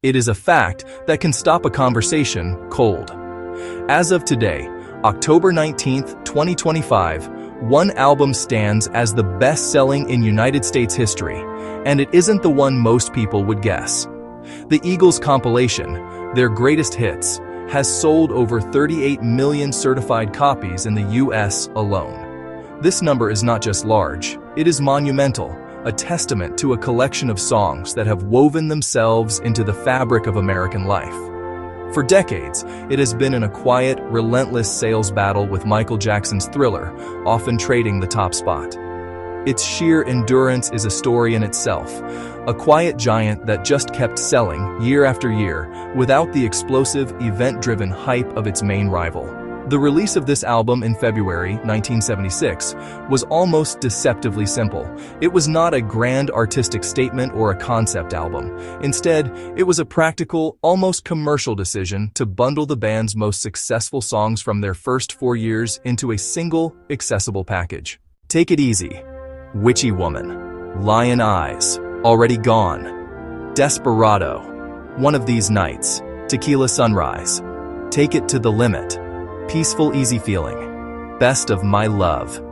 It is a fact that can stop a conversation cold. As of today, October 19th, 2025, one album stands as the best-selling in United States history, and it isn't the one most people would guess. The Eagles compilation, their greatest hits, has sold over 38 million certified copies in the US alone. This number is not just large, it is monumental, a testament to a collection of songs that have woven themselves into the fabric of American life. For decades, it has been in a quiet, relentless sales battle with Michael Jackson's Thriller, often trading the top spot. Its sheer endurance is a story in itself, a quiet giant that just kept selling year after year without the explosive, event-driven hype of its main rival. The release of this album in February 1976 was almost deceptively simple. It was not a grand artistic statement or a concept album. Instead, it was a practical, almost commercial decision to bundle the band's most successful songs from their first 4 years into a single, accessible package. Take It Easy, Witchy Woman, Lion Eyes, Already Gone, Desperado, One of These Nights, Tequila Sunrise, Take It to the Limit, Peaceful Easy Feeling, Best of My Love.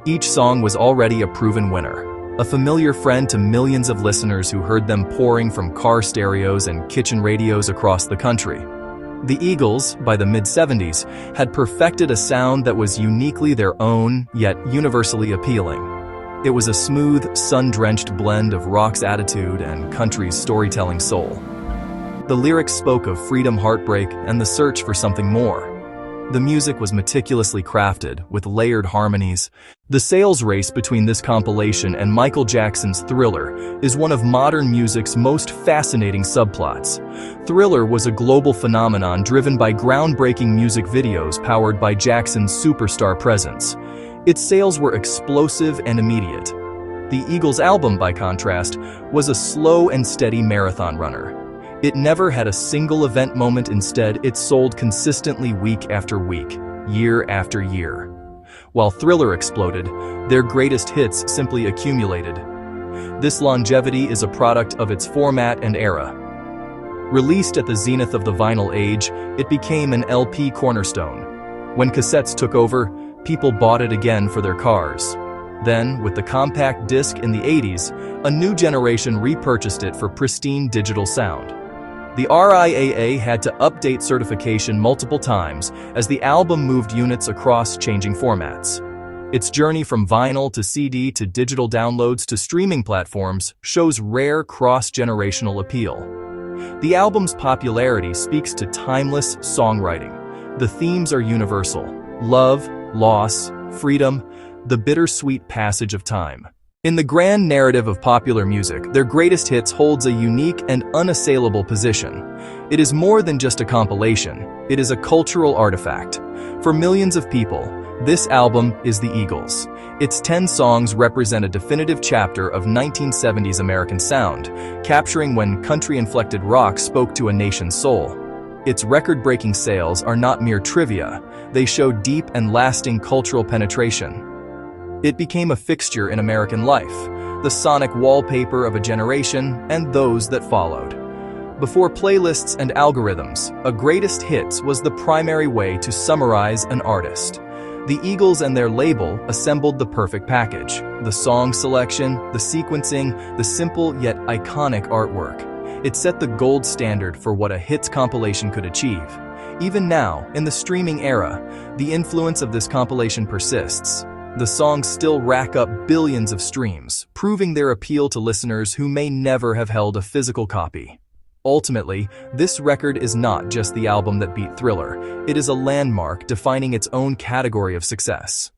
Each song was already a proven winner, a familiar friend to millions of listeners who heard them pouring from car stereos and kitchen radios across the country. The Eagles, by the mid-70s, had perfected a sound that was uniquely their own, yet universally appealing. It was a smooth, sun-drenched blend of rock's attitude and country's storytelling soul. The lyrics spoke of freedom, heartbreak, and the search for something more. The music was meticulously crafted, with layered harmonies. The sales race between this compilation and Michael Jackson's Thriller is one of modern music's most fascinating subplots. Thriller was a global phenomenon driven by groundbreaking music videos powered by Jackson's superstar presence. Its sales were explosive and immediate. The Eagles' album, by contrast, was a slow and steady marathon runner. It never had a single event moment. Instead, it sold consistently week after week, year after year. While Thriller exploded, their greatest hits simply accumulated. This longevity is a product of its format and era. Released at the zenith of the vinyl age, it became an LP cornerstone. When cassettes took over, people bought it again for their cars. Then, with the compact disc in the 80s, a new generation repurchased it for pristine digital sound. The RIAA had to update certification multiple times as the album moved units across changing formats. Its journey from vinyl to CD to digital downloads to streaming platforms shows rare cross-generational appeal. The album's popularity speaks to timeless songwriting. The themes are universal: love, loss, freedom, the bittersweet passage of time. In the grand narrative of popular music, their greatest hits holds a unique and unassailable position. It is more than just a compilation, it is a cultural artifact. For millions of people, this album is the Eagles. Its 10 songs represent a definitive chapter of 1970s American sound, capturing when country-inflected rock spoke to a nation's soul. Its record-breaking sales are not mere trivia, they show deep and lasting cultural penetration. It became a fixture in American life, the sonic wallpaper of a generation and those that followed. Before playlists and algorithms, a greatest hits was the primary way to summarize an artist. The Eagles and their label assembled the perfect package: the song selection, the sequencing, the simple yet iconic artwork. It set the gold standard for what a hits compilation could achieve. Even now, in the streaming era, the influence of this compilation persists. The songs still rack up billions of streams, proving their appeal to listeners who may never have held a physical copy. Ultimately, this record is not just the album that beat Thriller, it is a landmark defining its own category of success.